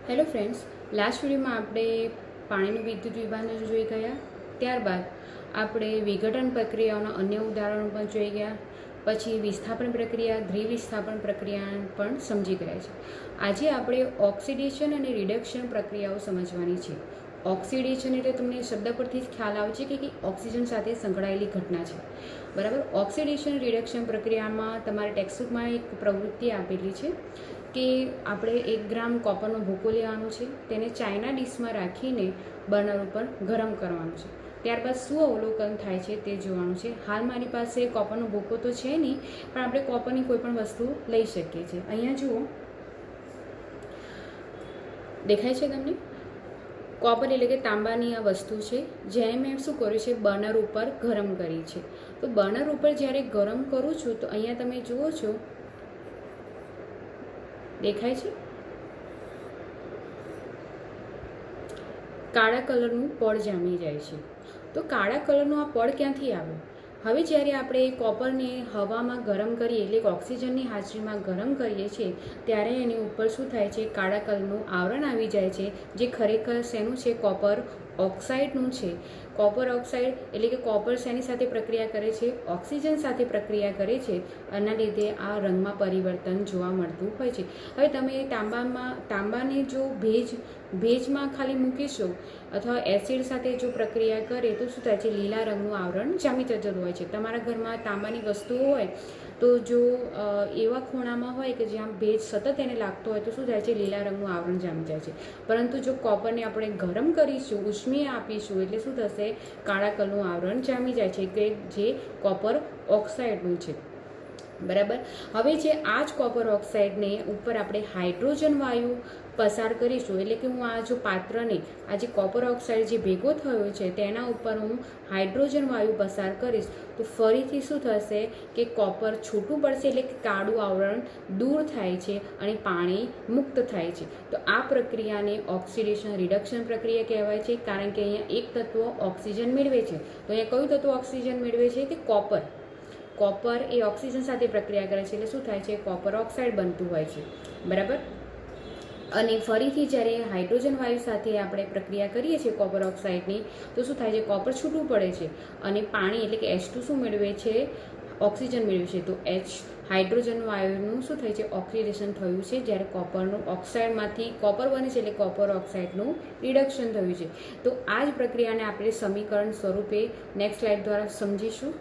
Hello friends, last વિડીયોમાં આપણે પાણીનું વિદ્યુત વિભાજન જોઈ ગયા. ત્યારબાદ આપણે વિઘટન પ્રક્રિયાઓના અન્ય ઉદાહરણો પણ જોઈ ગયા. પછી વિસ્થાપન પ્રક્રિયા, દ્વિવિસ્થાપન પ્રક્રિયા પણ સમજી ગયા છે. આજે આપણે ઓક્સિડેશન અને રિડક્શન પ્રક્રિયાઓ સમજવાની છે. ઓક્સિડેશન એટલે તમને શબ્દ પરથી જ ખ્યાલ આવે છે કે ઓક્સિજન સાથે સંકળાયેલી ઘટના છે. બરાબર. ઓક્સિડેશન રિડક્શન પ્રક્રિયામાં તમારે ટેક્સ્ટબુકમાં એક પ્રવૃત્તિ આપેલી છે કે આપણે 1 ગ્રામ કોપરનો ભૂકો લેવાનો છે, તેને ચાઇના ડીશમાં રાખીને બર્નર ઉપર ગરમ કરવાનું છે. ત્યારબાદ શું અવલોકન થાય છે તે જોવાનું છે. હાલ મારી પાસે કોપરનો ભૂકો તો છે નહીં, પણ આપણે કોપરની કોઈ પણ વસ્તુ લઈ શકીએ છીએ. અહીંયા જુઓ, દેખાય છે તમને? કોપર એટલે કે તાંબાની આ વસ્તુ છે, જેને મેં શું કર્યું છે, બર્નર ઉપર ગરમ કરી છે. તો બર્નર ઉપર જ્યારે ગરમ કરું છું તો અહીંયા તમે જુઓ છો, દેખાય છે કાળા કલરનું પડ જામી જાય છે. તો કાળા કલરનું આ પડ ક્યાંથી આવે? હવે જ્યારે આપણે કોપરને હવામાં ગરમ કરીએ એટલે ઓક્સિજનની હાજરીમાં ગરમ કરીએ છીએ ત્યારે એની ઉપર શું થાય છે, કાળા કલરનું આવરણ આવી જાય છે, જે ખરેખર શેનું છે, કોપર ઓક્સાઇડનું છે. કોપર ઓક્સાઇડ એટલે કે કોપર શેની સાથે પ્રક્રિયા કરે છે, ઓક્સિજન સાથે પ્રક્રિયા કરે છે. આના લીધે આ રંગમાં પરિવર્તન જોવા મળતું હોય છે. હવે તમે તાંબાને જો ભેજમાં ખાલી મૂકીશો અથવા એસિડ સાથે જો પ્રક્રિયા કરે તો શું થાય છે, લીલા રંગનું આવરણ જામી જતું હોય છે. તમારા ઘરમાં તાંબાની વસ્તુઓ હોય તો જો એવા ખૂણામાં હોય કે જ્યાં ભેજ સતત એને લાગતો હોય તો શું થાય છે, લીલા રંગનું આવરણ જામી જાય છે. પરંતુ જો કોપરને આપણે ગરમ કરીશું, ઉષ્મી આપીશું એટલે શું થશે, કાળા કલરનું આવરણ જામી જાય છે, કે જે કોપર ઓક્સાઇડનું છે. બરાબર. હવે જે આ જ કોપર ઓક્સાઇડને ઉપર આપણે હાઇડ્રોજન વાયુ પસાર કરીશું, એટલે કે હું આ જો પાત્રને, આ જે કોપર ઓક્સાઇડ જે ભેગો થયો છે તેના ઉપર હું હાઇડ્રોજન વાયુ પસાર કરીશ તો ફરીથી શું થશે કે કોપર છૂટું પડશે, એટલે કે કાળું આવરણ દૂર થાય છે અને પાણી મુક્ત થાય છે. તો આ પ્રક્રિયાને ઓક્સિડેશન રિડક્શન પ્રક્રિયા કહેવાય છે, કારણ કે અહીંયા એક તત્વ ઓક્સિજન મેળવે છે. તો અહીંયા કયું તત્વ ઓક્સિજન મેળવે છે, કે કોપર. કોપર એ ઓક્સિજન સાથે પ્રક્રિયા કરે છે એટલે શું થાય છે, કોપર ઓક્સાઇડ બનતું હોય છે. બરાબર. અને ફરીથી જ્યારે હાઇડ્રોજન વાયુ સાથે આપણે પ્રક્રિયા કરીએ છીએ કોપર ઓક્સાઇડની તો શું થાય છે, કોપર છૂટું પડે છે અને પાણી એટલે કે H2 શું મેળવે છે, ઓક્સિજન મેળવે છે. તો હાઇડ્રોજન વાયુનું શું થાય છે, ઓક્સિડેશન થયું છે. જ્યારે કોપરનું ઓક્સાઇડમાંથી કોપર બને છે એટલે કોપર ઓક્સાઇડનું રિડક્શન થયું છે. તો આ જ પ્રક્રિયાને આપણે સમીકરણ સ્વરૂપે નેક્સ્ટ સ્લાઇડ દ્વારા સમજીશું.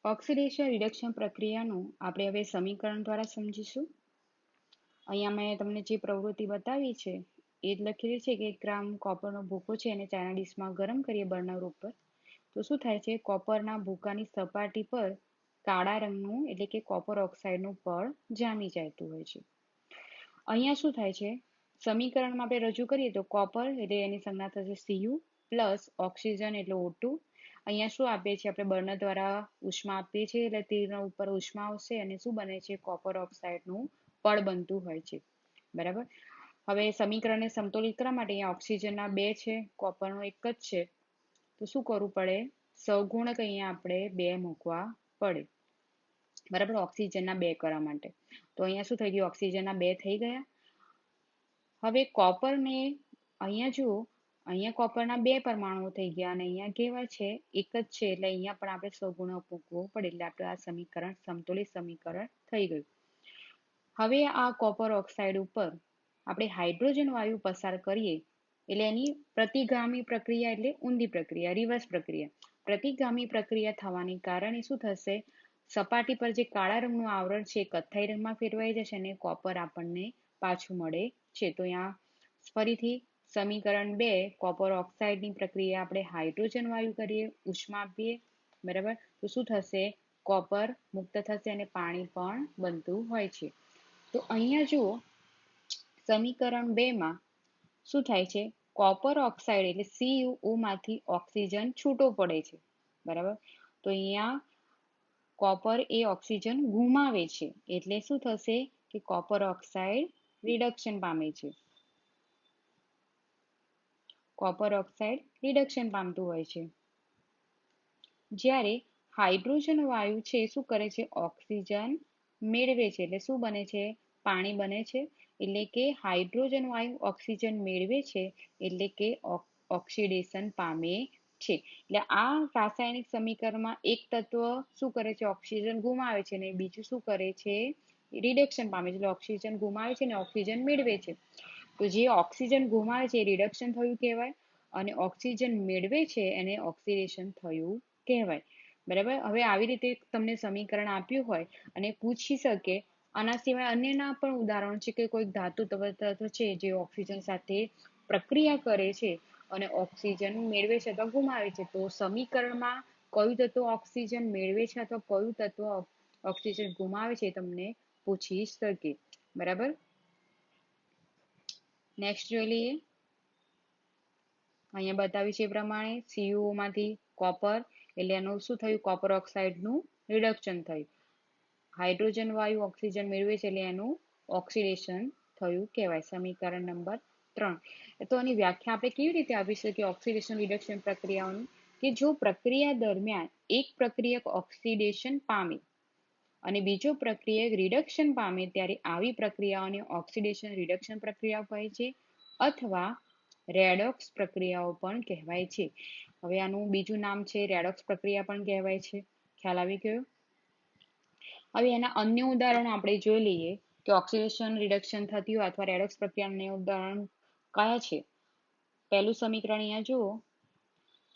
ઓક્સિડેશન રિડક્શન પ્રક્રિયાનું આપણે હવે સમીકરણ દ્વારા સમજીશું. અહીંયા મેં તમને જે પ્રવૃત્તિ બતાવી છે એ જ લખેલી છે કે 1 ગ્રામ કોપરનો ભૂકો છે અને ચાઇના ડીશમાં ગરમ કરીએ બર્નર ઉપર તો શું થાય છે, કોપરના ભૂકાની સપાટી પર કાળા રંગનું એટલે કે કોપર ઓક્સાઇડનું પડ જામી જતું હોય છે. અહીંયા શું થાય છે, સમીકરણમાં આપણે રજૂ કરીએ તો કોપર એટલે એની સંજ્ઞા થશે Cu પ્લસ ઓક્સિજન એટલે O2. અહીંયા શું આપીએ છીએ, આપણે બર્નર દ્વારા ઉષ્મા આપીએ છીએ એટલે તેના ઉપર ઉષ્મા આવશે અને શું બને છે, કોપર ઓક્સાઇડનું પડ બનતું હોય છે. બરાબર. હવે સમીકરણને સમતોલિત કરવા માટે અહીંયા ઓક્સિજનના 2 છે, કોપરનો 1 જ છે. તો શું કરવું પડે, સહગુણક અહીંયા આપણે 2 મૂકવા પડે. બરાબર. ઓક્સિજનના 2 કરવા માટે તો અહીંયા શું થઈ ગયું, ઓક્સિજનના 2 થઈ ગયા. હવે કોપરને અહીંયા જુઓ, અહીંયા કોપરના 2 પરમાણુઓ થઈ ગયા અને અહીંયા કેવા છે, 1 જ છે, એટલે અહીંયા પણ આપણે સહગુણક મૂકવો પડે એટલે આપણે આ સમીકરણ સમતોલિત સમીકરણ થઈ ગયું. હવે આ કોપર ઓક્સાઇડ ઉપર આપણે હાઇડ્રોજન વાયુ પસાર કરીએ એટલે એની પ્રતિગામી પ્રક્રિયા એટલે ઊંધી પ્રક્રિયા, રિવર્સ પ્રક્રિયા. પ્રતિગામી પ્રક્રિયા થવાને કારણે શું થશે, સપાટી પર જે કાળા રંગનું આવરણ છે કથ્થાઈ રંગમાં ફેરવાઈ જશે અને કોપર આપણને પાછું મળે છે. તો અહીંયા ફરીથી સમીકરણ 2 કોપર ઓક્સાઇડની પ્રક્રિયા આપણે હાઇડ્રોજન વાયુ કરીએ, ઉષ્મા આપીએ. બરાબર. તો શું થશે, કોપર મુક્ત થશે અને પાણી પણ બનતું હોય છે. તો અહીંયા જુઓ, સમીકરણ 2 માં શું થાય છે, કોપર ઓક્સાઇડ એટલે CuO માંથી ઓક્સિજન છૂટો પડે છે. બરાબર. તો અહીંયા કોપર એ ઓક્સિજન ગુમાવે છે એટલે શું થશે કે કોપર ઓક્સાઇડ રિડક્શન પામે છે. કોપર ઓક્સાઇડ રિડક્શન પામતું હોય છે. જ્યારે હાઇડ્રોજન વાયુ છે શું કરે છે, ઓક્સિજન મેળવે છે એટલે શું બને છે, પાણી બને છે. એટલે કે હાઇડ્રોજન વાયુ ઓક્સિજન મેળવે છે એટલે કે ઓક્સિડેશન પામે છે. એટલે આ રાસાયણિક સમીકરણમાં એક તત્વ શું કરે છે, ઓક્સિજન ગુમાવે છે, અને બીજું શું કરે છે, રિડક્શન પામે છે. એટલે ઓક્સિજન ગુમાવે છે અને ઓક્સિજન મેળવે છે. તો જે ઓક્સિજન ગુમાવે છે એ રિડક્શન થયું કહેવાય, અને ઓક્સિજન મેળવે છે એને ઓક્સિડેશન થયું કહેવાય. બરાબર. હવે આવી રીતે તમને સમીકરણ આપ્યું હોય અને પૂછી શકે, આના સિવાય અન્યના પણ ઉદાહરણ છે કે કોઈક ધાતુ તત્વ છે જે ઓક્સિજન સાથે પ્રક્રિયા કરે છે અને ઓક્સિજન મેળવે છે અથવા ગુમાવે છે, તો સમીકરણમાં કયું તત્વ ઓક્સિજન મેળવે છે અથવા કયું તત્વ ઓક્સિજન ગુમાવે છે તમને પૂછી શકે. બરાબર. નેક્સ્ટ જોઈ લઈએ. અહીંયા બતાવ્યું છે એ પ્રમાણે CuO માંથી કોપર, એટલે એનું શું થયું, કોપર ઓક્સાઇડનું રિડક્શન થયું. હાઇડ્રોજન વાયુ ઓક્સિજન મેળવે છે એટલે એનું ઓક્સિડેશન થયું કહેવાય. સમીકરણ નંબર 3. તો આની વ્યાખ્યા આપણે કેવી રીતે આપી શકીએ ઓક્સિડેશન રિડક્શન પ્રક્રિયાઓની, કે જો પ્રક્રિયા દરમિયાન એક પ્રક્રિયક ઓક્સિડેશન પામે અને બીજો પ્રક્રિયક રિડક્શન પામે ત્યારે આવી પ્રક્રિયાઓને ઓક્સિડેશન રિડક્શન પ્રક્રિયાઓ કહે છે અથવા રેડોક્સ પ્રક્રિયાઓ પણ કહેવાય છે. હવે આનું બીજું નામ છે રેડોક્સ પ્રક્રિયા પણ કહેવાય છે. ખ્યાલ આવી ગયો. હવે એના અન્ય ઉદાહરણો આપણે જોઈ લઈએ કે ઓક્સિડેશન રિડક્શન થતી હોય અથવા રેડોક્સ પ્રક્રિયાના ઉદાહરણ કયા છે. પહેલું સમીકરણ અહીંયા જુઓ,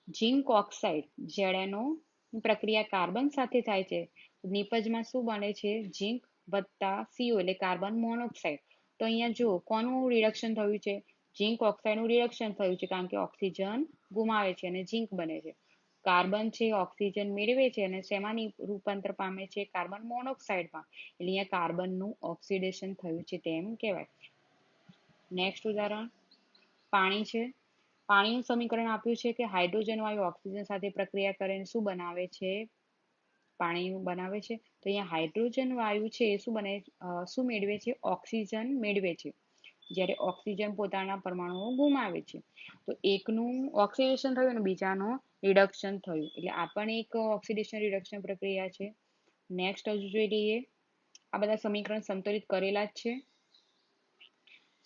ઝિંક ઓક્સાઇડ ZNO પ્રક્રિયા કાર્બન સાથે થાય છે. નિપજમાં શું બને છે, ઝિંક વત્તા CO એટલે કાર્બન મોનોક્સાઇડ. તો અહીંયા જુઓ કોનું રિડક્શન થયું છે, ઝિંક ઓક્સાઇડનું રિડક્શન થયું છે, કારણ કે ઓક્સિજન ગુમાવે છે અને ઝિંક બને છે. કાર્બન છે ઓક્સિજન મેળવે છે અને શેમાં રૂપાંતર પામે છે, કાર્બન મોનોક્સાઇડમાં. એટલે અહીંયા કાર્બનનું ઓક્સિડેશન થયું છે તેમ કહેવાય. નેક્સ્ટ ઉદાહરણ પાણી છે. પાણીનું સમીકરણ આપ્યું છે કે હાઇડ્રોજન વાયુ ઓક્સિજન સાથે પ્રક્રિયા કરીને શું બનાવે છે, પાણી બનાવે છે. તો અહીંયા હાઇડ્રોજન વાયુ છે એ શું મેળવે છે, ઓક્સિજન મેળવે છે, જ્યારે ઓક્સિજન પોતાના પરમાણુઓ ગુમાવે છે. તો એકનું ઓક્સિડેશન થયું અને બીજાનું રિડક્શન થયું, એટલે આ પણ એક ઓક્સિડેશન રિડક્શન પ્રક્રિયા છે. નેક્સ્ટ હજુ જોઈ લઈએ. આ બધા સમીકરણ સંતુલિત કરેલા જ છે.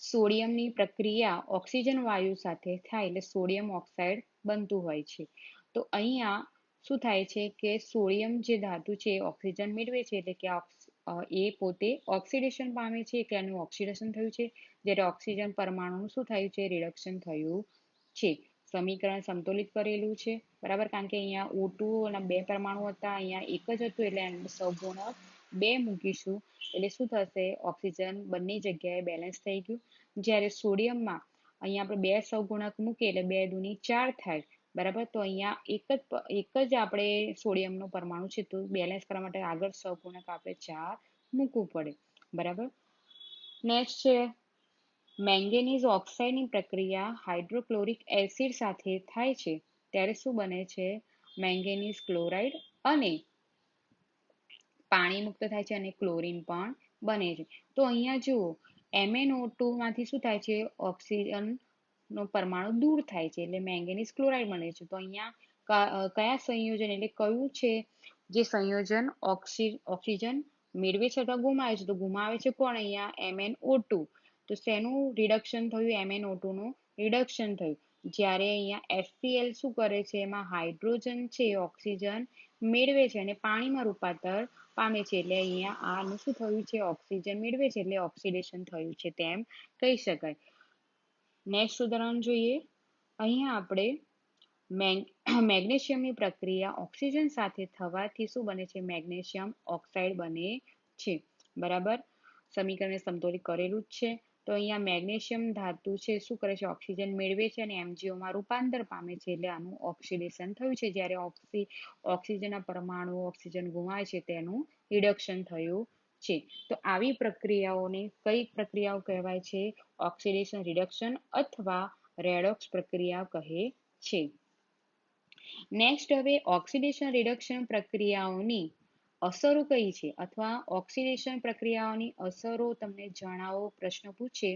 સોડિયમની પ્રક્રિયા ઓક્સિજન વાયુ સાથે થાય એટલે સોડિયમ ઓક્સાઇડ બનતું હોય છે. તો અહીંયા શું થાય છે કે સોડિયમ જે ધાતુ છે એ ઓક્સિજન મેળવે છે, એટલે કે એ પોતે ઓક્સિડેશન પામે છે કે એનું ઓક્સિડેશન થયું છે, જ્યારે ઓક્સિજન પરમાણુનું શું થયું છે, રિડક્શન થયું છે. સમીકરણ સંતુલિત કરેલું છે. બરાબર. કારણ કે અહીંયા O2 ના 2 પરમાણુ હતા, અહીંયા એક જ હતું, એટલે એનું સહગુણક 2 મૂકીશું એટલે શું થશે, ઓક્સિજન બંને જગ્યાએ બેલેન્સ થઈ ગયું. જ્યારે સોડિયમમાં અહીંયા આપણે 2 સહગુણક મૂકીએ એટલે 2 દુની 4 થાય. બરાબર. તો અહીંયા એક જ આપણે સોડિયમનો પરમાણુ છે, તો બેલેન્સ કરવા માટે આગળ સહગુણક આપણે 4 મૂકવું પડે. બરાબર. નેક્સ્ટ છે મેંગેનીઝ ઓક્સાઇડની પ્રક્રિયા હાઇડ્રોક્લોરિક એસિડ સાથે થાય છે ત્યારે શું બને છે, મેંગેનીઝ ક્લોરાઇડ અને પાણી મુક્ત થાય છે અને ક્લોરીન પણ બને છે. તો અહીંયા જુઓ MnO2 માંથી શું થાય છે, ઓક્સિજન નો પરમાણુ દૂર થાય છે એટલે મેંગેનીઝ ક્લોરાઇડ બને છે. તો અહીંયા કયા સંયોજન એટલે કયું છે જે સંયોજન ઓક્સિજન મેળવે છે અથવા ગુમાવે છે, તો ગુમાવે છે કોણ, અહીંયા MnO2. તો શેનું રિડક્શન થયું, MnO2 નું રિડક્શન થયું. જ્યારે અહીંયા HCl શું કરે છે, એમાં હાઇડ્રોજન છે ઓક્સિજન મેળવે છે અને પાણીમાં રૂપાંતર પામે છે, એટલે અહીંયા આનું શું થયું છે, ઓક્સિજન મેળવે છે એટલે ઓક્સિડેશન થયું છે તેમ કહી શકાય. નેક્સ્ટ ઉદાહરણ જોઈએ. અહીંયા આપણે મેગ્નેશિયમની પ્રક્રિયા ઓક્સિજન સાથે થવાથી શું બને છે, મેગ્નેશિયમ ઓક્સાઇડ બને છે. બરાબર. સમીકરણને સમતોલિત કરેલું જ છે. તો અહીંયા મેગ્નેશિયમ ધાતુ છે શું કરે છે, ઓક્સિજન મેળવે છે અને MgO માં રૂપાંતર પામે છે, એટલે આનું ઓક્સિડેશન થયું છે. જ્યારે ઓક્સિજનના પરમાણુ ઓક્સિજન ગુમાવે છે તેનું રિડક્શન થયું છે. તો આવી પ્રક્રિયાઓને કઈ પ્રક્રિયાઓ કહેવાય છે, ઓક્સિડેશન રિડક્શન અથવા રેડોક્સ પ્રક્રિયા કહે છે. નેક્સ્ટ હવે ઓક્સિડેશન રિડક્શન પ્રક્રિયાઓની અસરો કઈ છે અથવા ઓક્સિડેશન પ્રક્રિયાઓની અસરો તમને જણાવો પ્રશ્ન પૂછે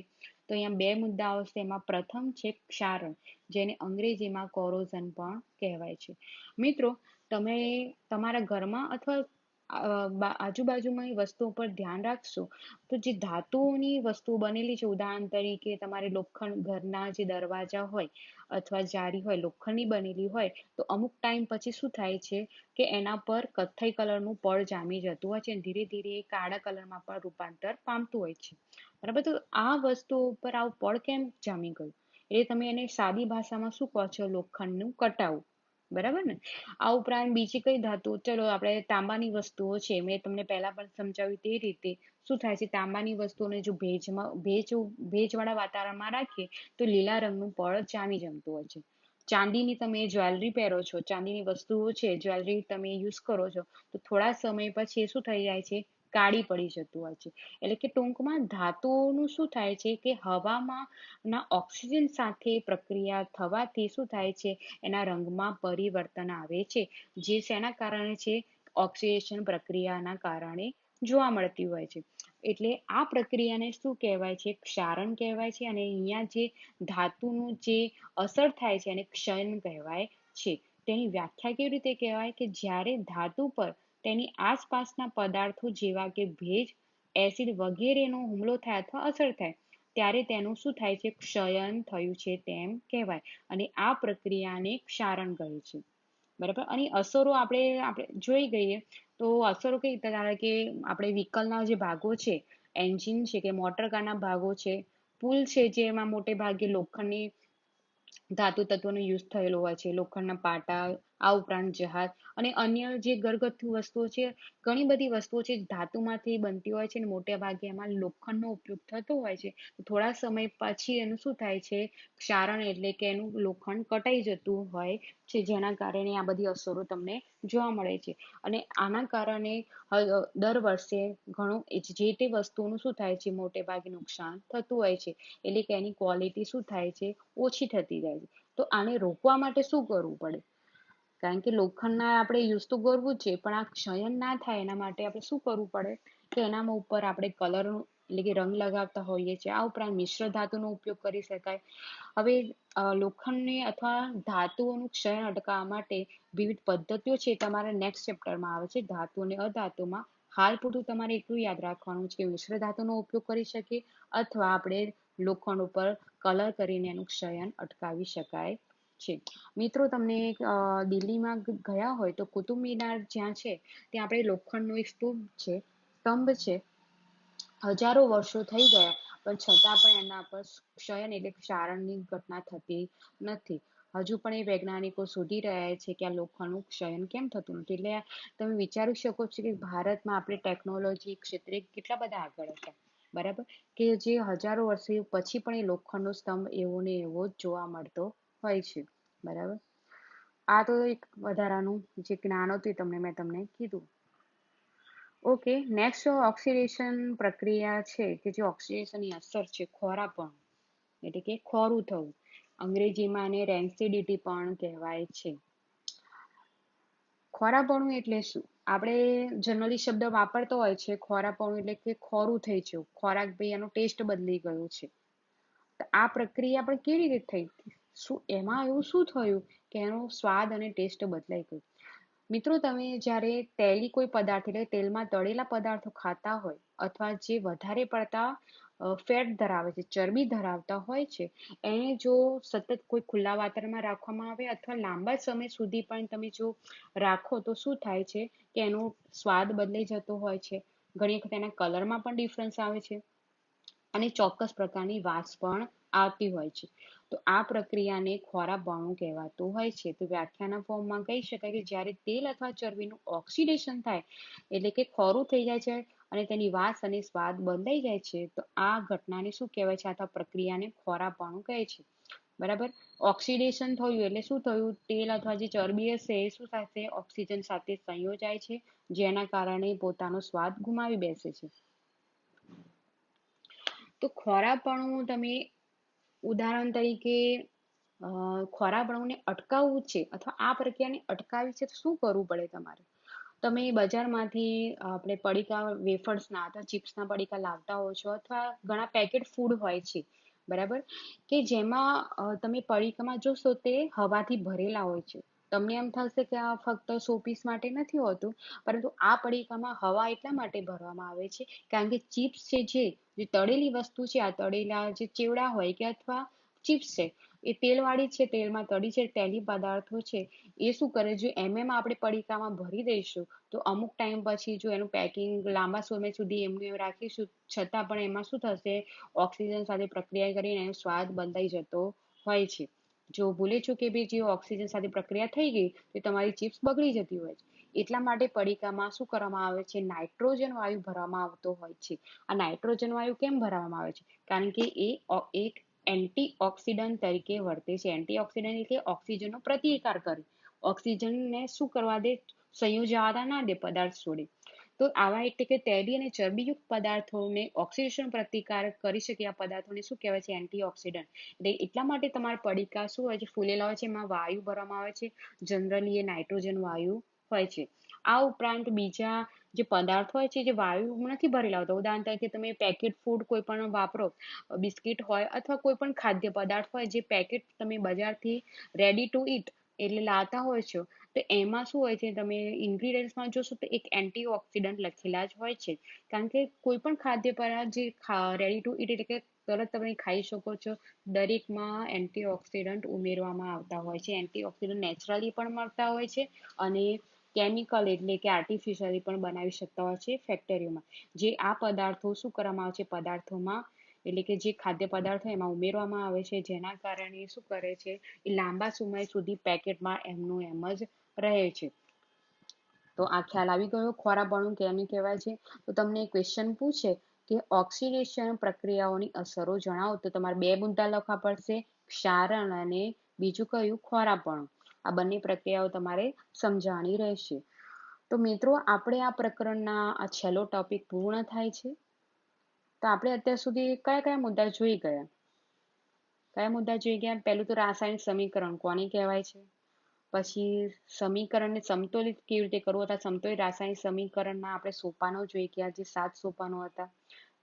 તો અહીંયા 2 મુદ્દાઓ છે. એમાં પ્રથમ છે ક્ષારણ, જેને અંગ્રેજીમાં કોરોઝન પણ કહેવાય છે. મિત્રો તમે તમારા ઘરમાં અથવા આજુબાજુની વસ્તુઓ પર ધ્યાન રાખશો તો જે ધાતુઓની વસ્તુઓ બનેલી છે, ઉદાહરણ તરીકે તમારે લોખંડ ઘરના જે દરવાજા હોય અથવા જારી હોય લોખંડની બનેલી હોય તો અમુક ટાઈમ પછી શું થાય છે કે એના પર કથ્થઈ કલરનું પડ જામી જતું હોય છે અને ધીરે ધીરે એ કાળા કલરમાં પણ રૂપાંતર પામતું હોય છે. બરાબર, તો આ વસ્તુ ઉપર આવું પડ કેમ જામી ગયું? એટલે તમે એને સાદી ભાષામાં શું કહો છો? લોખંડનું કટાવું. બરાબર ને? આ ઉપરાંત બીજી કઈ ધાતુ? ચલો આપણે તાંબાની વસ્તુઓ છે, મેં તમને પહેલા પણ સમજાવ્યું તે રીતે શું થાય છે, તાંબાની વસ્તુઓને જો ભેજવાળા વાતાવરણમાં રાખીએ તો લીલા રંગનું પડ જામી જમતું હોય છે. ચાંદીની તમે જ્વેલરી પહેરો છો, ચાંદીની વસ્તુઓ છે, જ્વેલરી તમે યુઝ કરો છો તો થોડા સમય પછી એ શું થઈ જાય છે? કાળી પડી જતું હોય છે. એટલે કે ટૂંકમાં ધાતુઓનું શું થાય છે કે હવામાં ના ઓક્સિજન સાથે પ્રક્રિયા થવાથી શું થાય છે? એના રંગમાં પરિવર્તન આવે છે, જે શેના કારણે છે? ઓક્સિડેશન પ્રક્રિયાના કારણે જોવા મળતી હોય છે. એટલે આ પ્રક્રિયાને શું કહેવાય છે? ક્ષારણ કહેવાય છે. અને અહીંયા જે ધાતુનું જે અસર થાય છે એને ક્ષયન કહેવાય છે. તેની વ્યાખ્યા કેવી રીતે કહેવાય કે જ્યારે ધાતુ પર તેની આસપાસના પદાર્થો જેવા કે ભેજ, એસિડ વગેરેનો હુમલો થાય અથવા અસર થાય ત્યારે તેનું શું થાય છે? ક્ષયન થયું છે તેમ કહેવાય. અને આ પ્રક્રિયાને ક્ષારણ કહે છે. બરાબર, અને અસરો આપણે જોઈ ગઈએ તો અસરો કઈ રીતે થાય કે આપણે વ્હીકલના જે ભાગો છે, એન્જિન છે કે મોટર કારના ભાગો છે, પુલ છે જેમાં મોટે ભાગે લોખંડની ધાતુ તત્વોનો યુઝ થયેલો હોય છે, લોખંડના પાટા, આ ઉપરાંત જહાજ અને અન્ય જે ઘરગથ્થુ વસ્તુઓ છે, ઘણી બધી વસ્તુઓ છે ધાતુમાંથી બનતી હોય છે અને મોટે ભાગે એમાં લોખંડનો ઉપયોગ થતો હોય છે. થોડા સમય પછી એનું શું થાય છે? ક્ષારણ, એટલે કે એનું લોખંડ કટાઈ જતું હોય છે, જેના કારણે આ બધી અસરો તમને જોવા મળે છે. અને આના કારણે દર વર્ષે ઘણું જે તે વસ્તુઓનું શું થાય છે? મોટે ભાગે નુકસાન થતું હોય છે. એટલે કે એની ક્વોલિટી શું થાય છે? ઓછી થતી જાય છે. તો આને રોકવા માટે શું કરવું પડે? કારણ કે લોખંડના આપણે યુઝ તો કરવું જ છે, પણ આ ક્ષયન ના થાય એના માટે આપણે શું કરવું પડે કે એનામાં ઉપર આપણે કલર એટલે કે રંગ લગાવતા હોઈએ છીએ. આ ઉપરાંત મિશ્ર ધાતુનો ઉપયોગ કરી શકાય. હવે લોખંડને અથવા ધાતુઓનું ક્ષય અટકાવવા માટે વિવિધ પદ્ધતિઓ છે, તમારા નેક્સ્ટ ચેપ્ટરમાં આવે છે ધાતુ અને અધાતુમાં. હાલ પૂરતું તમારે એટલું યાદ રાખવાનું છે કે મિશ્ર ધાતુનો ઉપયોગ કરી શકીએ અથવા આપણે લોખંડ ઉપર કલર કરીને એનું ક્ષયન અટકાવી શકાય છે. મિત્રો, તમને દિલ્હીમાં ગયા હોય તો કુતુબ મિનાર જ્યાં છે ત્યાં આપણે લોખંડનો એક સ્તંભ છે, હજારો વર્ષો થઈ ગયા પણ છતાં પણ એના પર ક્ષયન એટલે ક્ષારણની ઘટના થતી નથી. હજુ પણ એ વૈજ્ઞાનિકો શોધી રહ્યા છે કે આ લોખંડનું ક્ષયન કેમ થતું નથી. એટલે તમે વિચારી શકો છો કે ભારતમાં આપણે ટેકનોલોજી ક્ષેત્રે કેટલા બધા આગળ હતા. બરાબર, કે જે હજારો વર્ષો પછી પણ એ લોખંડનો સ્તંભ એવો ને એવો જ જોવા મળતો હોય છે. બરાબર, આ તો એક વધારાનું જે જ્ઞાન હતું એ મેં તમને કીધું. ઓકે, નેક્સ્ટ ઓક્સિડેશન પ્રક્રિયા છે કે જે ઓક્સિડેશનની અસર છે, ખોરાપણું એટલે કે ખોરું થવું. અંગ્રેજીમાં આને રેન્સિડિટી પણ કહેવાય છે. ખોરાપણું એટલે શું? આપણે જનરલી શબ્દ વાપરતો હોય છે ખોરાપણું એટલે કે ખોરું થઈ જવું, ખોરાક ભાઈ એનો ટેસ્ટ બદલી ગયો છે. તો આ પ્રક્રિયા પણ કેવી રીતે થઈ? શું એમાં એવું શું થયું કે એનો સ્વાદ અને ટેસ્ટ બદલાઈ ગયો? મિત્રો, તમે જ્યારે તેલી કોઈ પદાર્થ એટલે તેલમાં તળેલા પદાર્થો ખાતા હોય અથવા જે વધારે પડતા ફેટ ધરાવે છે, ચરબી ધરાવતા હોય છે, એને જો સતત કોઈ ખુલ્લા વાતાવરણમાં રાખવામાં આવે અથવા લાંબા સમય સુધી પણ તમે જો રાખો તો શું થાય છે કે એનો સ્વાદ બદલાઈ જતો હોય છે. ઘણી વખત એના કલરમાં પણ ડિફરન્સ આવે છે અને ચોક્કસ પ્રકારની વાસ પણ આવતી હોય છે. તો આ પ્રક્રિયાને ખોરાપણું કહેવાતું હોય છે. તો વ્યાખ્યાના ફોર્મમાં કહી શકાય કે જ્યારે તેલ અથવા ચરબીનું ઓક્સિડેશન થાય એટલે કે ખોરું થઈ જાય છે અને તેની વાસ અને સ્વાદ બદલાઈ જાય છે, તો આ ઘટનાને શું કહેવાય છે? અથવા પ્રક્રિયાને ખોરાપણું કહે છે. બરાબર, ઓક્સિડેશન થયું એટલે શું થયું? તેલ અથવા જે ચરબી હશે એ શું થશે? ઓક્સિજન સાથે સંયોજાય છે, જેના કારણે પોતાનો સ્વાદ ગુમાવી બેસે છે. તો ખોરાપણું તમે ઉદાહરણ તરીકે ખોરાપણુંને અટકાવવું છે અથવા આ પ્રક્રિયાને અટકાવવી છે તો શું કરવું પડે તમારે? તમે બજારમાંથી આપણે પડીકા વેફર્સના અથવા ચિપ્સના પડીકા લાવતા હો છો અથવા ઘણા પેકેટ ફૂડ હોય છે, બરાબર, કે જેમાં તમે પડીકામાં જોશો તે હવાથી ભરેલા હોય છે. તમને એમ થશે કે આ ફક્ત શોપીસ માટે નથી હોતું, પરંતુ આ પડીકામાં હવા એટલા માટે ભરવામાં આવે છે કારણ કે ચિપ્સ છે જે તળેલી વસ્તુ છે, આ તળેલા જે ચેવડા હોય કે અથવા ચિપ્સ છે એ તેલવાળી છે, તેલમાં તળી છે, તેલી પદાર્થો છે એ શું કરે, જો આપણે પડીકામાં ભરી દઈશું તો અમુક ટાઈમ પછી જો એનું પેકિંગ લાંબા સમય સુધી એમનું એમ રાખીશું છતાં પણ એમાં શું થશે, ઓક્સિજન સાથે પ્રક્રિયા કરીને એનો સ્વાદ બદલાઈ જતો હોય છે. જો ભૂલે ચૂકે બી જે ઓક્સિજન સાથે પ્રક્રિયા થઈ ગઈ તો તમારી ચિપ્સ બગડી જતી હોય છે. એટલા માટે પડીકામાં શું કરવામાં આવે છે, નાઇટ્રોજન વાયુ ભરવામાં આવતો હોય છે. આ નાઇટ્રોજન વાયુ કેમ ભરવામાં આવે છે, કારણ કે એ એક એન્ટીઓક્સિડન્ટ તરીકે વર્તે છે. એન્ટીઓક્સિડન્ટ એટલે ઓક્સિજનનો પ્રતિકાર કરે, ઓક્સિજનને શું કરવા દે, સંયોજવા ના દે પદાર્થ જોડે. તો આવા એટલે કે તેલી અને ચરબીયુક્ત પદાર્થોને ઓક્સિડેશન પ્રતિકાર કરી શકે આ પદાર્થોને શું કહેવાય છે, એન્ટીઓક્સિડન્ટ. એટલે એટલા માટે તમારા પડીકા શું હોય છે, ફૂલેલા હોય છે, એમાં વાયુ ભરવામાં આવે છે, જનરલી એ નાઇટ્રોજન વાયુ હોય છે. આ ઉપરાંત બીજા જે પદાર્થ હોય છે જે વાયુ નથી ભરેલા હોતા, ઉદાહરણ તરીકે તમે પેકેટ ફૂડ કોઈ પણ વાપરો, બિસ્કિટ હોય અથવા કોઈ પણ ખાદ્ય પદાર્થ હોય જે પેકેટ તમે બજારથી રેડી ટુ ઈટ એટલે લાવતા હોય છો, તો એમાં શું હોય છે, તમે ઇન્ગ્રીડિયન્ટ્સમાં જોશો તો એક એન્ટીઓક્સિડન્ટ લખેલા જ હોય છે. કારણ કે કોઈ પણ ખાદ્ય પદાર્થ જે રેડી ટુ ઈટ એટલે કે તરત તમે ખાઈ શકો છો, દરેકમાં એન્ટીઓક્સિડન્ટ ઉમેરવામાં આવતા હોય છે. એન્ટીઓક્સિડન્ટ નેચરલી પણ મળતા હોય છે અને કેમિકલ એટલે કે આર્ટિફિશિયલી પણ બનાવી શકતા હોય છે ફેક્ટરીઓમાં. જે આ પદાર્થો શું કરવામાં આવે છે, પદાર્થોમાં એટલે કે જે ખાદ્ય પદાર્થો એમાં ઉમેરવામાં આવે છે, જેના કારણે શું કરે છે, એ લાંબા સમય સુધી પેકેટમાં એમનું એમ જ રહે છે. તો આ ખ્યાલ આવી ગયો ખોરાપણું કેને કહેવાય છે. તો તમને ક્વેશ્ચન પૂછે કે ઓક્સિડેશન પ્રક્રિયાઓની અસરો જણાવો તો તમારે 2 મુદ્દા લખવા પડશે, ક્ષારણ અને બીજું કયું, ખોરાપણું. આ બંને પ્રક્રિયાઓ તમારે સમજાવવાની રહેશે. તો મિત્રો આપણે આ પ્રકરણના આ છેલ્લો ટોપિક પૂર્ણ થાય છે. તો આપણે અત્યાર સુધી કયા કયા મુદ્દા જોઈ ગયા? કયા મુદ્દા જોઈ ગયા? પહેલું તો રાસાયણિક સમીકરણ કોને કહેવાય છે, પછી સમીકરણને સમતોલિત કેવી રીતે કરવું, અથવા સમતોલિત રાસાયણિક સમીકરણના આપણે સોપાનો જોઈ ગયા, જે 7 સોપાનો હતા.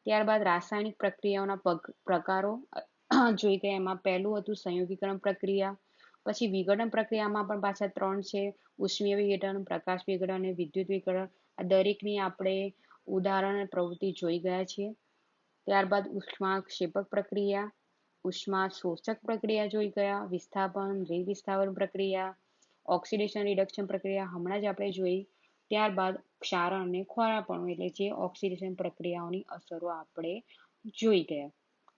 ત્યારબાદ રાસાયણિક પ્રક્રિયાઓના પ્રકારો જોઈ ગયા, એમાં પહેલું હતું સંયોગીકરણ પ્રક્રિયા. પછી વિઘટન પ્રક્રિયામાં પણ પાછા 3 છે, ઉષ્મીય વિઘટન, પ્રકાશ વિઘટન અને વિદ્યુત વિઘટન. આ દરેકની આપણે ઉદાહરણ પ્રવૃત્તિ જોઈ ગયા છીએ. ત્યારબાદ ઉષ્માક્ષેપક પ્રક્રિયા, ઉષ્મા શોષક પ્રક્રિયા જોઈ ગયા, વિસ્થાપન, વિસ્થાપન પ્રક્રિયા, ઓક્સિડેશન રિડક્શન પ્રક્રિયા હમણાં જ આપણે જોઈ. ત્યારબાદ ક્ષારણ અને ખોરાપણું એટલે જે ઓક્સિડેશન પ્રક્રિયાઓની અસરો આપણે જોઈ ગયા.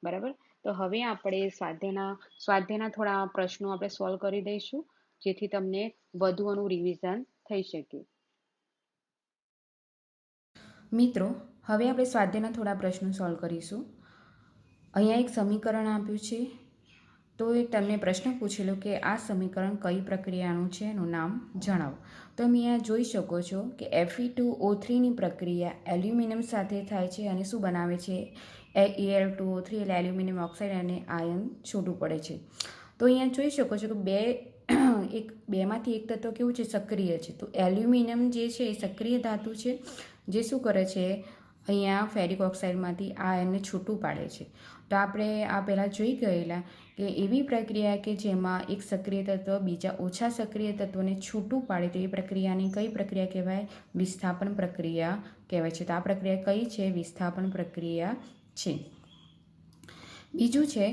બરાબર. તો હવે આપણે સ્વાધ્યાયના થોડા પ્રશ્નો આપણે સોલ્વ કરી દઈશું, જેથી તમને વધુનું રિવિઝન થઈ શકે. મિત્રો હવે આપણે સ્વાધ્યાયના થોડા પ્રશ્નો સોલ્વ કરીશું. અહીંયા એક સમીકરણ આપ્યું છે, તો એ તમને પ્રશ્ન પૂછેલો કે આ સમીકરણ કઈ પ્રક્રિયાનું છે એનું નામ જણાવો. તો તમે અહીંયા જોઈ શકો છો કે Fe2O3ની પ્રક્રિયા એલ્યુમિનિયમ સાથે થાય છે અને શું બનાવે છે, Al2O3 એટલે એલ્યુમિનિયમ ઓક્સાઇડ અને આયન છૂટું પડે છે. તો અહીંયા જોઈ શકો છો કે બેમાંથી એક તત્વ કેવું છે, સક્રિય છે. તો એલ્યુમિનિયમ જે છે એ સક્રિય ધાતુ છે, જે શું કરે છે, અહીંયા ફેરિક ઓક્સાઇડમાંથી આ આયનને છૂટું પાડે છે. તો આપણે આ પહેલાં જોઈ ગયેલા કે એવી પ્રક્રિયા કે જેમાં એક સક્રિય તત્વ બીજા ઓછા સક્રિય તત્વને છૂટું પાડે તો એ પ્રક્રિયાની કઈ પ્રક્રિયા કહેવાય, વિસ્થાપન પ્રક્રિયા કહેવાય છે. તો આ પ્રક્રિયા કઈ છે, વિસ્થાપન પ્રક્રિયા છે. બીજું છે,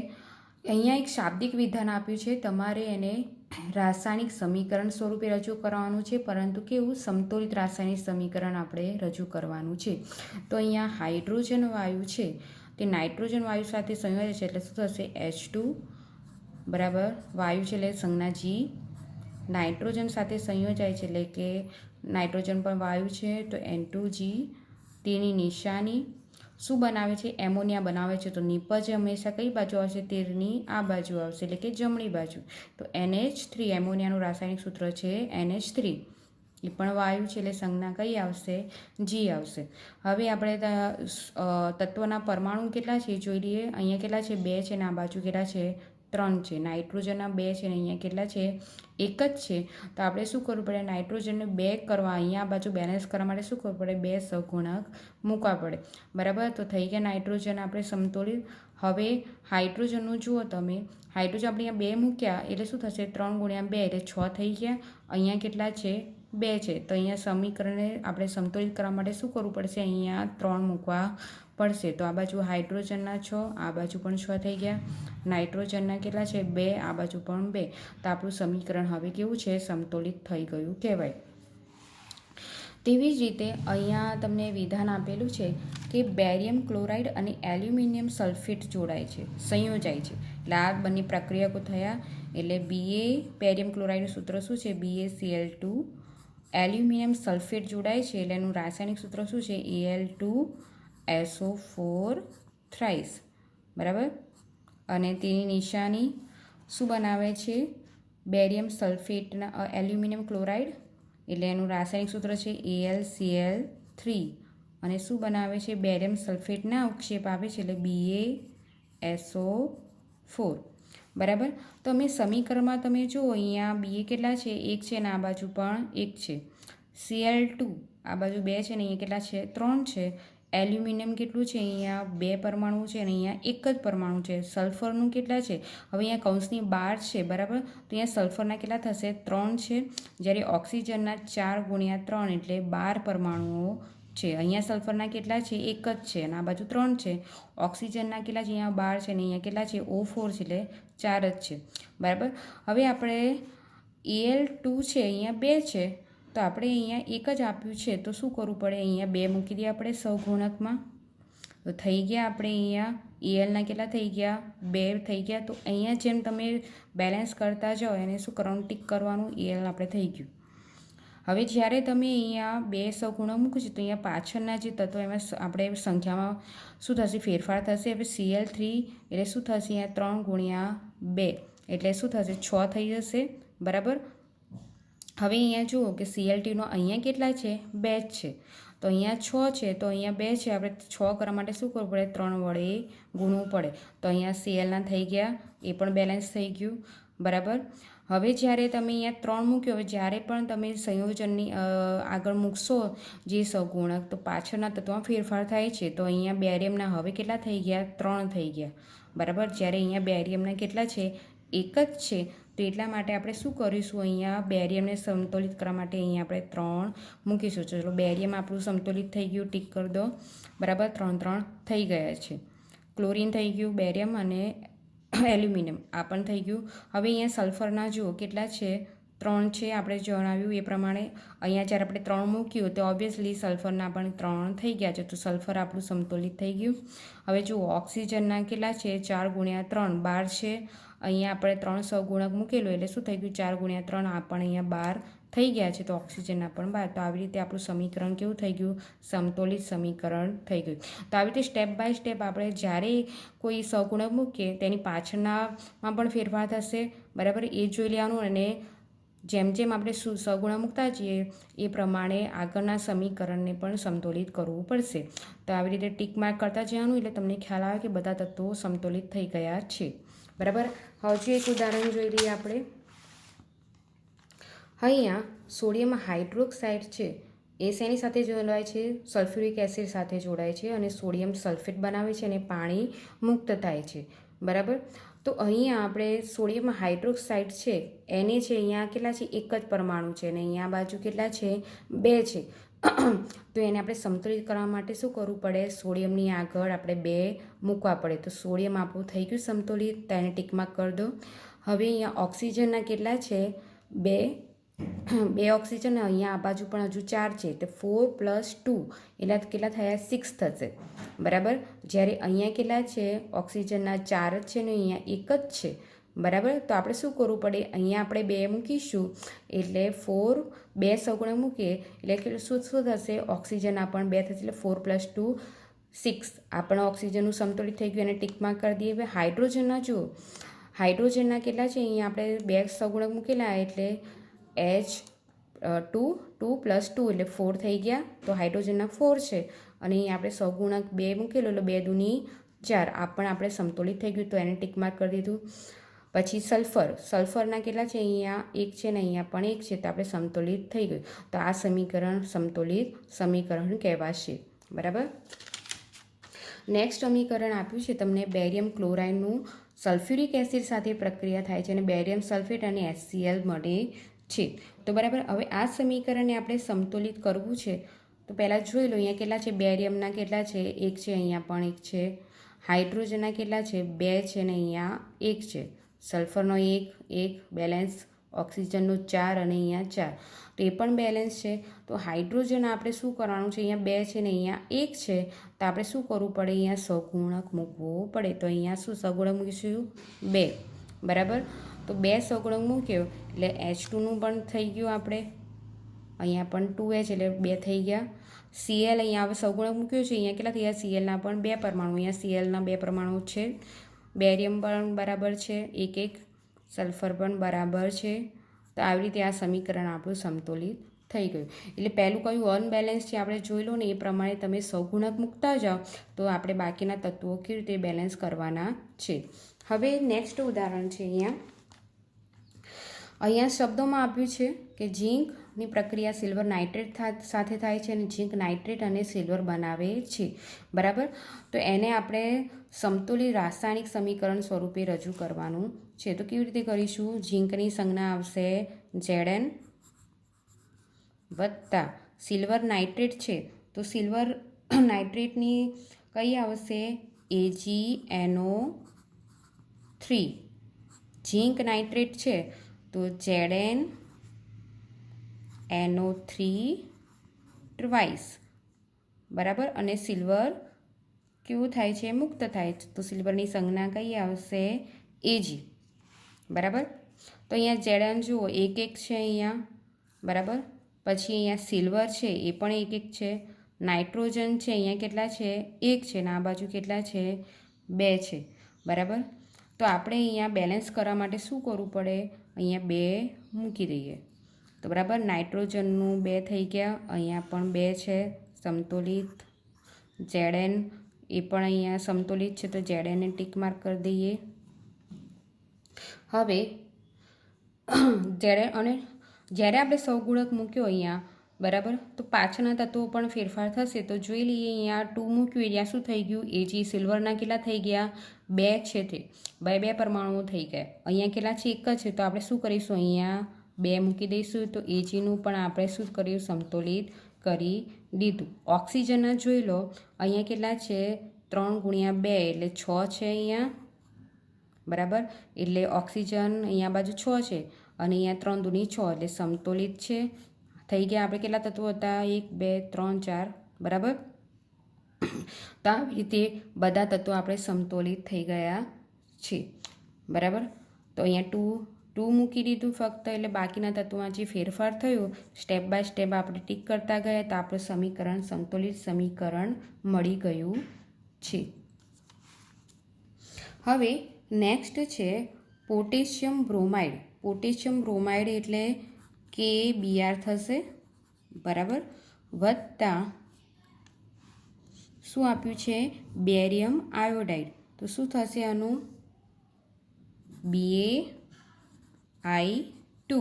અહીંયા એક શાબ્દિક વિધાન આપ્યું છે, તમારે એને રાસાયણિક સમીકરણ સ્વરૂપે રજૂ કરવાનું છે, પરંતુ કેવું, સમતોલિત રાસાયણિક સમીકરણ આપણે રજૂ કરવાનું છે. તો અહીંયા હાઇડ્રોજન વાયુ છે તે નાઇટ્રોજન વાયુ સાથે સંયોજે છે, એટલે શું થશે, H2 બરાબર વાયુ છે એટલે સંજ્ઞા G, નાઇટ્રોજન સાથે સંયોજાય છે એટલે કે નાઇટ્રોજન પણ વાયુ છે તો N2G. તેની નિશાની શું બનાવે છે, એમોનિયા બનાવે છે. તો નિપજ હંમેશા કઈ બાજુ આવશે, તીરની આ બાજુ આવશે એટલે કે જમણી બાજુ. તો NH3 એમોનિયાનું રાસાયણિક સૂત્ર છે NH3, એ પણ વાયુ છે એટલે સંજ્ઞા કઈ આવશે, G આવશે. હવે આપણે તત્વના પરમાણુ કેટલા છે જોઈ લઈએ. અહીંયા કેટલા છે, 2 છે, અને આ બાજુ કેટલા છે, 3 છે. નાઇટ્રોજનના 2 છે અને અહીંયા કેટલા છે, 1 જ છે. તો આપણે શું કરવું પડે, નાઇટ્રોજનને 2 કરવા, અહીંયા આ બાજુ બેલેન્સ કરવા માટે શું કરવું પડે, 2 સહગુણક મૂકવા પડે. બરાબર. તો થઈ ગયા નાઇટ્રોજન આપણે સમતોલિત. હવે હાઇડ્રોજનનું જુઓ તમે, હાઇડ્રોજન આપણે અહીંયા 2 મૂક્યા એટલે શું થશે, 3 × 2 એટલે 6 થઈ ગયા. અહીંયા કેટલા છે, 2 છે. તો અહીંયા સમીકરણને આપણે સમતોલિત કરવા માટે શું કરવું પડશે, અહીંયા 3 મૂકવા પડશે. તો આ બાજુ હાઇડ્રોજનના 6, આ બાજુ પણ 6 થઈ ગયા. નાઇટ્રોજનના કેટલા છે, 2, આ બાજુ પણ 2. તો આપણું સમીકરણ હવે કેવું છે, સમતોલિત થઈ ગયું કહેવાય. તેવી જ રીતે અહીંયા તમને વિધાન આપેલું છે કે બેરિયમ ક્લોરાઇડ અને એલ્યુમિનિયમ સલ્ફેટ જોડાય છે, સંયોજાય છે. એટલે આ બંને પ્રક્રિયકો થયા. એટલે BA બેરિયમ ક્લોરાઇડનું સૂત્ર શું છે, BaCl2. એલ્યુમિનિયમ સલ્ફેટ જોડાય છે એટલે એનું રાસાયણિક સૂત્ર શું છે, Al2SO4 થ્રાઇસ. બરાબર. અને તેની નિશાની શું બનાવે છે, બેરિયમ સલ્ફેટના એલ્યુમિનિયમ ક્લોરાઇડ એટલે એનું રાસાયણિક સૂત્ર છે AlCl3. અને શું બનાવે છે, બેરિયમ સલ્ફેટના અવક્ષેપ આવે છે એટલે BaSO4. બરાબર. તો અમે સમીકરણમાં તમે જુઓ અહીંયા BA કેટલા છે, 1 છે અને આ બાજુ પણ 1 છે. Cl2 આ બાજુ 2 છે ને અહીંયા કેટલા છે, 3 છે. એલ્યુમિનિયમ કેટલું છે, અહીંયા 2 પરમાણુ છે અને અહીંયા 1 જ પરમાણુ છે. સલ્ફરનું કેટલા છે, હવે અહીંયા કૌંસની 12 છે. બરાબર. તો અહીંયા સલ્ફરના કેટલા થશે, 3 છે. જ્યારે ઓક્સિજનના 4 × 3 એટલે 12 પરમાણુઓ છે. અહીંયા સલ્ફરના કેટલા છે, 1 જ છે અને આ બાજુ 3 છે. ઓક્સિજનના કેટલા છે, અહીંયા 12 છે અને અહીંયા કેટલા છે, O4 છે એટલે 4 જ છે. બરાબર. હવે આપણે Al2 છે અહીંયા 2 છે, તો આપણે અહીંયા 1 જ આપ્યું છે તો શું કરવું પડે, અહીંયા 2 મૂકી દઈએ આપણે સહગુણકમાં. તો થઈ ગયા આપણે અહીંયા Alના કેટલા થઈ ગયા, 2 થઈ ગયા. તો અહીંયા જેમ તમે બેલેન્સ કરતા જાઓ એને શું કરવાનું, ટીક કરવાનું. Al આપણે થઈ ગયું. હવે જ્યારે તમે અહીંયા 2 સહગુણક મૂકો છો તો અહીંયા પાછળના જે તત્વો એમાં આપણે સંખ્યામાં શું થશે, ફેરફાર થશે. હવે Cl3 એટલે શું થશે, અહીંયા 3 × 2 એટલે શું થશે, 6 થઈ જશે. બરાબર. હવે અહીંયા જુઓ કે Cl2નો અહીંયા કેટલા છે, 2 જ છે. તો અહીંયા 6 છે તો અહીંયા 2 છે. આપણે 6 કરવા માટે શું કરવું પડે, 3 વડે ગુણવું પડે. તો અહીંયા Clના થઈ ગયા, એ પણ બેલેન્સ થઈ ગયું. બરાબર. હવે જ્યારે તમે અહીંયા 3 મૂક્યો, હવે જ્યારે પણ તમે સંયોજનની આગળ મૂકશો જે સહગુણક, તો પાછળના તત્વમાં ફેરફાર થાય છે. તો અહીંયા બેરિયમના હવે કેટલા થઈ ગયા, 3 થઈ ગયા. બરાબર. જ્યારે અહીંયા બેરિયમના કેટલા છે, 1 જ છે. તો એટલા માટે આપણે શું કરીશું, અહીંયા બેરિયમને સમતોલિત કરવા માટે અહીંયા આપણે 3 મૂકીશું. ચલો બેરિયમ આપણું સમતોલિત થઈ ગયું, ટીક કરી દો. બરાબર. 3 3 થઈ ગયા છે. ક્લોરિન થઈ ગયું, બેરિયમ અને એલ્યુમિનિયમ આ પણ થઈ ગયું. હવે અહીંયા સલ્ફરના જુઓ કેટલા છે, 3 છે. આપણે જણાવ્યું એ પ્રમાણે અહીંયા જ્યારે આપણે 3 મૂક્યું તો ઓબ્વિયસલી સલ્ફરના પણ 3 થઈ ગયા છે. તો સલ્ફર આપણું સમતોલિત થઈ ગયું. હવે જુઓ ઓક્સિજનના કેટલા છે, 4 × 3 12 છે. અહીંયા આપણે 3 સહગુણક મૂકેલો એટલે શું થઈ ગયું, 4 × 3 આ પણ અહીંયા 12 થઈ ગયા છે. તો ઓક્સિજનના પણ 12. તો આવી રીતે આપણું સમીકરણ કેવું થઈ ગયું, સમતોલિત સમીકરણ થઈ ગયું. તો આવી રીતે સ્ટેપ બાય સ્ટેપ આપણે જ્યારે કોઈ સહગુણક મૂકીએ તેની પાછળનામાં પણ ફેરફાર થશે. બરાબર. એ જોઈ લેવાનું અને જેમ જેમ આપણે સહગુણક મૂકતા જઈએ એ પ્રમાણે આગળના સમીકરણને પણ સમતોલિત કરવું પડશે. તો આવી રીતે ટીક માર્ક કરતા જવાનું એટલે તમને ખ્યાલ આવે કે બધા તત્વો સમતોલિત થઈ ગયા છે. બરાબર. હજુ એક ઉદાહરણ જોઈ લઈએ આપણે. અહીંયા સોડિયમ હાઇડ્રોક્સાઇડ છે એ શેની સાથે જોડાય છે, સલ્ફ્યુરિક એસિડ સાથે જોડાય છે અને સોડિયમ સલ્ફેટ બનાવે છે અને પાણી મુક્ત થાય છે. બરાબર. તો અહીંયા આપણે સોડિયમ હાઇડ્રોક્સાઇડ છે એને છે અહીંયા કેટલા છે, 1 જ પરમાણુ છે અને અહીંયા બાજુ કેટલા છે, 2 છે. તો એને આપણે સમતોલિત કરવા માટે શું કરવું પડે, સોડિયમની આગળ આપણે 2 મૂકવા પડે. તો સોડિયમ આપણું થઈ ગયું સમતોલિત, તો એને ટીક માર્ક કરી દો. હવે અહીંયા ઓક્સિજનના કેટલા છે, 2 ઓક્સિજન, અહીંયા આ બાજુ પણ હજુ 4 છે. તો 4 + 2 એટલે કેટલા થયા, 6 થશે. બરાબર. જ્યારે અહીંયા કેટલા છે, ઓક્સિજનના 4 જ છે ને અહીંયા 1 જ છે. બરાબર. તો આપણે શું કરવું પડે, અહીંયા આપણે 2 મૂકીશું એટલે 4 2 સહગુણક મૂકીએ એટલે શું થશે, ઓક્સિજનના પણ 2 થશે એટલે 4 + 2 6. આ પણ ઓક્સિજનનું સમતોલિત થઈ ગયું અને ટીક માર્ક કરી દઈએ. હવે હાઇડ્રોજનના જુઓ, હાઇડ્રોજનના કેટલા છે, અહીંયા આપણે 2 સહગુણક મૂકેલા એટલે H2 2 + 2 એટલે 4 થઈ ગયા. તો હાઇડ્રોજનના 4 છે અને અહીંયા આપણે સહગુણક 2 મૂકેલો એટલે 2 × 2 = 4. આ પણ આપણે સમતોલિત થઈ ગયું તો એને ટીક માર્ક કરી દીધું. પછી સલ્ફરના કેટલા છે, અહીંયા 1 છે ને અહીંયા પણ 1 છે. તો આપણે સમતોલિત થઈ ગયું. તો આ સમીકરણ સમતોલિત સમીકરણ કહેવાશે. બરાબર. નેક્સ્ટ સમીકરણ આપ્યું છે તમને બેરિયમ ક્લોરાઇડનું સલ્ફ્યુરિક એસિડ સાથે પ્રક્રિયા થાય છે અને બેરિયમ સલ્ફેટ અને HCl મળે છે. તો બરાબર, હવે આ સમીકરણને આપણે સમતોલિત કરવું છે. તો પહેલાં જોઈ લો અહીંયા કેટલા છે, બેરિયમના કેટલા છે, 1 છે, અહીંયા પણ 1 છે. હાઇડ્રોજનના કેટલા છે, 2 છે, અને અહીંયા 1 છે. સલ્ફરનો 1 બેલેન્સ, ઓક્સિજનનો 4 અને અહીંયા 4, તો એ પણ બેલેન્સ છે. તો હાઇડ્રોજન આપણે શું કરવાનું છે, અહીંયા 2 છે ને અહીંયા 1 છે, તો આપણે શું કરવું પડે, અહીંયા સહગુણક મૂકવો પડે. તો અહીંયા શું સહગુણક મૂકીશું, 2, બરાબર. તો 2 સહગુણક મૂક્યો એટલે H2નું પણ થઈ ગયું, આપણે અહીંયા પણ 2H એટલે 2 થઈ ગયા. Cl અહીંયા હવે સહગુણક મૂક્યો છે, અહીંયા કેટલા થયા, Clના પણ 2 પરમાણુ, અહીંયા Clના 2 પરમાણુ છે. બેરિયમ પણ બરાબર છે 1, સલ્ફર પણ બરાબર છે. તો આવી રીતે આ સમીકરણ આપણું સમતોલિત થઈ ગયું. એટલે પહેલું કયું અનબેલેન્સ છે આપણે જોઈ લો ને, એ પ્રમાણે તમે સહગુણક મૂકતા જાઓ તો આપણે બાકીના તત્વો કેવી રીતે બેલેન્સ કરવાના છે. હવે નેક્સ્ટ ઉદાહરણ છે, અહીંયા શબ્દોમાં આપ્યું છે કે ઝીંકની પ્રક્રિયા સિલ્વર નાઇટ્રેટ સાથે થાય છે અને ઝીંક નાઇટ્રેટ અને સિલ્વર બનાવે છે, બરાબર. તો એને આપણે સમતોલિત રાસાયણિક સમીકરણ સ્વરૂપે રજૂ કરવાનું છે. તો કેવી રીતે કરીશું, ઝીંકની સંજ્ઞા આવશે Zn વત્તા સિલ્વર નાઇટ્રેટ છે, તો સિલ્વર નાઇટ્રેટની કઈ આવશે, AgNO3. ઝીંક નાઇટ્રેટ છે તો ZnNO3 ટ્વાઇસ, બરાબર. અને સિલ્વર કેવું થાય છે, મુક્ત થાય છે, તો સિલ્વરની સંજ્ઞા કઈ આવશે, Ag, બરાબર. તો અહીંયા Zn જુઓ 1 છે અહીંયા, બરાબર. પછી અહીંયા સિલ્વર છે એ પણ 1 છે. નાઇટ્રોજન છે અહીંયા કેટલા છે, 1 છે, અને આ બાજુ કેટલા છે, 2 છે, બરાબર. તો આપણે અહીંયા બેલેન્સ કરવા માટે શું કરવું પડે, અહીંયા 2 મૂકી દઈએ. તો બરાબર, નાઇટ્રોજનનું 2 થઈ ગયા, અહીંયા પણ 2 છે, સમતોલિત. Zn એ પણ અહીંયા સમતોલિત છે, તો Zn ને ટીક માર્ક કરી દઈએ. હવે જ્યારે આપણે સહગુણક મૂક્યો અહીંયા, બરાબર, તો પાછળના તત્વો પણ ફેરફાર થશે. તો જોઈ લઈએ, અહીંયા 2 મૂક્યું અહીંયા શું થઈ ગયું, Ag. સિલ્વરના કેટલા થઈ ગયા, 2 છે, તે 2 પરમાણુઓ થઈ ગયા. અહીંયા કેટલા છે, 1 છે, તો આપણે શું કરીશું, અહીંયા 2 મૂકી દઈશું. તો Agનું પણ આપણે શું કર્યું, સમતોલિત કરી દીધું. ઓક્સિજનના જોઈ લો, અહીંયા કેટલા છે, 3 ગુણ્યા 2 એટલે 6 છે અહીંયા, બરાબર. એટલે ઓક્સિજન અહીંયા બાજુ 6 છે અને અહીંયા 3 દૂની 6 એટલે સમતોલિત છે. થઈ ગયા આપણે કેટલા તત્વો હતા, 1 2 3 4, બરાબર. તો આવી રીતે બધા તત્વો આપણે સમતોલિત થઈ ગયા છે, બરાબર. તો અહીંયા 2 મૂકી દીધું ફક્ત, એટલે બાકીના તત્વોમાં જે ફેરફાર થયો સ્ટેપ બાય સ્ટેપ આપણે ટીક કરતા ગયા, તો આપણું સમીકરણ સમતોલિત સમીકરણ મળી ગયું છે. હવે નેક્સ્ટ છે પોટેશિયમ બ્રોમાઇડ. પોટેશિયમ બ્રોમાઇડ એટલે KBr થશે, બરાબર, વત્તા શું આપ્યું છે, બેરિયમ આયોડાઇડ. તો શું થશે આનું, BaI2.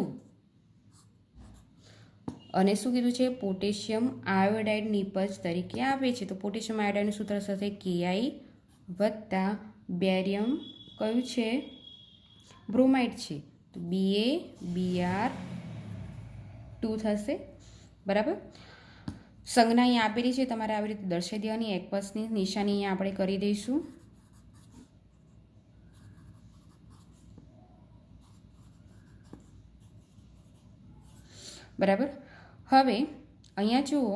અને શું કીધું છે, પોટેશિયમ આયોડાઇડ નિપજ તરીકે આપે છે. તો પોટેશિયમ આયોડાઇડનું સૂત્ર થશે Ki વત્તા બેરિયમ કયું છે, બ્રોમાઇડ છે, તો BaBr2 થશે, બરાબર. સંજ્ઞા અહીંયા આપેલી છે, તમારે આવી રીતે દર્શાવી દેવાની. એકવસની નિશાની અહીંયા આપણે કરી દઈશું, બરાબર. હવે અહીંયા જુઓ,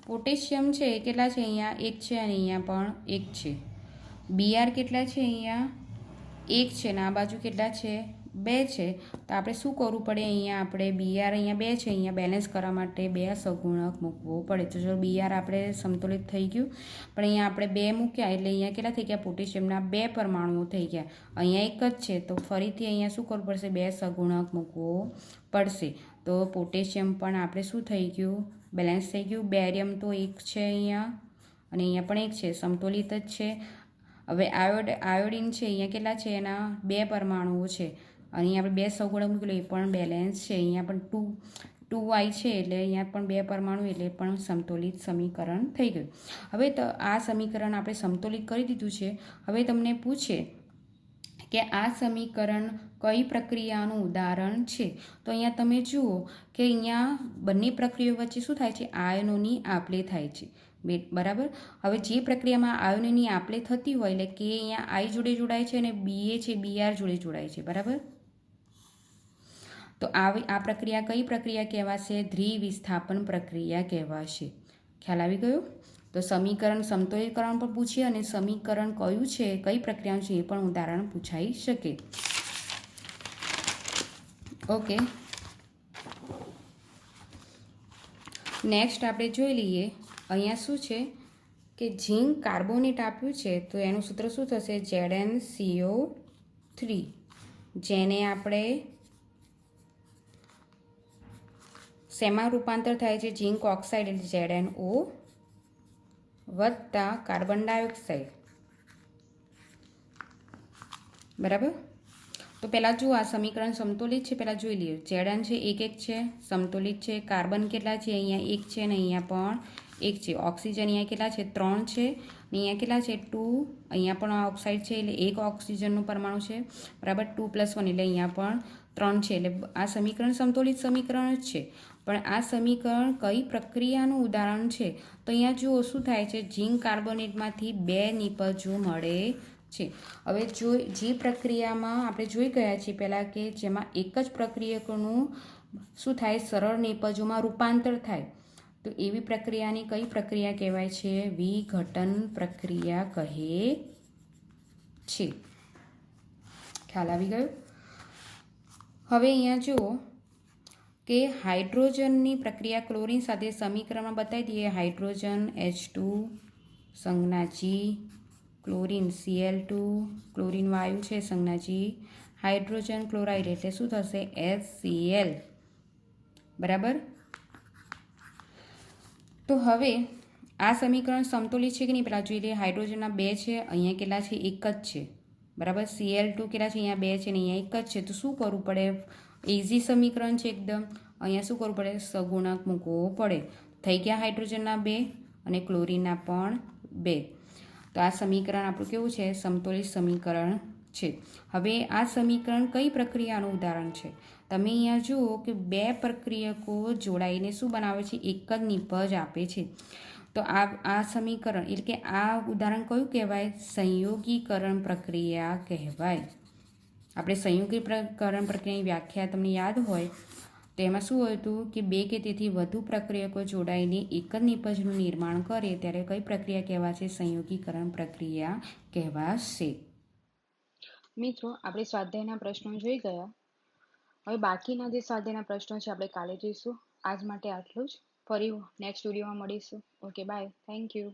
પોટેશિયમ છે એ કેટલા છે, અહીંયા 1 છે અને અહીંયા પણ 1 છે. Br કેટલા છે, અહીંયા 1 છે અને આ બાજુ કેટલા છે, 2 છે. તો આપણે શું કરવું પડે, અહીંયા આપણે Br અહીંયા 2 છે, અહીંયા બેલેન્સ કરવા માટે 2 સહગુણક મૂકવો પડે. તો જો Br આપણે સમતોલિત થઈ ગયું, પણ અહીંયા આપણે 2 મૂક્યા એટલે અહીંયા કેટલા થઈ ગયા, પોટેશિયમના 2 પરમાણુઓ થઈ ગયા. અહીંયા 1 જ છે, તો ફરીથી અહીંયા શું કરવું પડશે, 2 સહગુણક મૂકવો પડશે. તો પોટેશિયમ પણ આપણે શું થઈ ગયું, બેલેન્સ થઈ ગયું. બેરિયમ તો 1 છે અહીંયા અને અહીંયા પણ 1 છે, સમતોલિત જ છે. હવે આયોડિન છે, અહીંયા કેટલા છે, એના 2 પરમાણુઓ છે અને અહીંયા આપણે 2 સહગુણક મૂકેલું, એ પણ બેલેન્સ છે. અહીંયા પણ 2y છે એટલે અહીંયા પણ 2 પરમાણુ એટલે પણ સમતોલિત સમીકરણ થઈ ગયું. હવે તો આ સમીકરણ આપણે સમતોલિત કરી દીધું છે. હવે તમને પૂછે કે આ સમીકરણ કઈ પ્રક્રિયાનું ઉદાહરણ છે, તો અહીંયા તમે જુઓ કે અહીંયા બંને પ્રક્રિયાઓ વચ્ચે શું થાય છે, આયનોની આપ-લે થાય છે. બરાબર. હવે જે પ્રક્રિયામાં આયનોની આપ-લે થતી હોય એટલે કે અહીંયા આઈ જોડે જોડાય છે અને બીએ છે બીઆર જોડે જોડાય છે. બરાબર. તો આ પ્રક્રિયા કઈ પ્રક્રિયા કહેવાશે? દ્વિવિસ્થાપન પ્રક્રિયા કહેવાશે. ખ્યાલ આવી ગયો? તો સમીકરણ સમતોલિતકરણ પણ પૂછીએ અને સમીકરણ કયું છે, કઈ પ્રક્રિયાનું છે એ પણ ઉદાહરણ પૂછાઈ શકે. ઓકે, નેક્સ્ટ આપણે જોઈ લઈએ. અહીંયા શું છે કે ઝીંક કાર્બોનેટ આપ્યું છે, તો એનું સૂત્ર શું થશે? ZnCO3, જેને આપણે શેમાં રૂપાંતર થાય છે? ઝીંક ઓક્સાઇડ એટલે ZnO વત્તા કાર્બન ડાયોક્સાઇડ. બરાબર. તો પહેલાં જુઓ આ સમીકરણ સમતોલિત છે, પહેલાં જોઈ લઈએ. Zn છે 1 1 છે, સમતોલિત છે. કાર્બન કેટલા છે? અહીંયા 1 છે અને અહીંયા પણ 1 છે. ઓક્સિજન અહીંયા કેટલા છે? 3 છે. અહીંયા કેટલા છે? 2. અહીંયા પણ ઓક્સાઇડ છે એટલે 1 ઓક્સિજનનું પરમાણુ છે. બરાબર. 2 + 1 એટલે અહીંયા પણ 3 છે. એટલે આ સમીકરણ સમતોલિત સમીકરણ જ છે. પણ આ સમીકરણ કઈ પ્રક્રિયાનું ઉદાહરણ છે? તો અહીંયા જુઓ શું થાય છે? ઝીંક કાર્બોનેટમાંથી 2 નિપજો મળે છે. હવે જે પ્રક્રિયામાં આપણે જોઈ ગયા છીએ પહેલાં કે જેમાં એક જ પ્રક્રિયકનું શું થાય? સરળ નિપજોમાં રૂપાંતર થાય. તો એવી પ્રક્રિયાની કઈ પ્રક્રિયા કહેવાય છે? વિઘટન પ્રક્રિયા કહે છે. ખ્યાલ આવી ગયો? હવે અહીંયા જુઓ કે હાઇડ્રોજનની પ્રક્રિયા ક્લોરીન સાથે સમીકરણમાં બતાવી દઈએ. હાઇડ્રોજન H2 સંજ્ઞા G, ક્લોરીન Cl2, ક્લોરીન વાયુ છે સંજ્ઞા G, હાઇડ્રોજન ક્લોરાઇડ એટલે શું થશે? HCl. બરાબર. તો હવે આ સમીકરણ સમતોલિત છે કે નહીં પહેલાં જોઈ લઈએ. હાઇડ્રોજનના 2 છે, અહીંયા કેટલા છે? 1 જ છે. બરાબર. Cl2 કેટલા છે? અહીંયા 2 છે અને અહીંયા 1 જ છે. તો શું કરવું પડે? ઇઝી સમીકરણ છે એકદમ. અહીંયા શું કરવું પડે? સગુણક મૂકવો પડે. થઈ ગયા હાઇડ્રોજનના 2 અને ક્લોરીનના પણ 2. તો આ સમીકરણ આપણું કેવું છે? સમતોલિત સમીકરણ છે. હવે આ સમીકરણ કઈ પ્રક્રિયાનું ઉદાહરણ છે? તમે અહીંયા જુઓ કે 2 પ્રક્રિયકો જોડાઈને શું બનાવે છે? એક જ નિપજ આપે છે. તો આ સમીકરણ એટલે કે આ ઉદાહરણ કયું કહેવાય? સંયોગીકરણ પ્રક્રિયા કહેવાય. આપણે સંયોગીકરણ પ્રક્રિયાની વ્યાખ્યા તમને યાદ હોય તો એમાં શું હતું કે 2 કે તેથી વધુ પ્રક્રિયકો જોડાઈને એક જ નિપજનું નિર્માણ કરે ત્યારે કઈ પ્રક્રિયા કહેવાશે? સંયોગીકરણ પ્રક્રિયા કહેવાશે. મિત્રો, આપણે સ્વાધ્યાયના પ્રશ્નો જોઈ ગયા. હવે બાકીના જે સ્વાધ્યાયના પ્રશ્નો છે આપણે કાલે જોઈશું. આજ માટે આટલું જ. ફરી નેક્સ્ટ વિડીયોમાં મળીશું. Okay, bye. Thank you.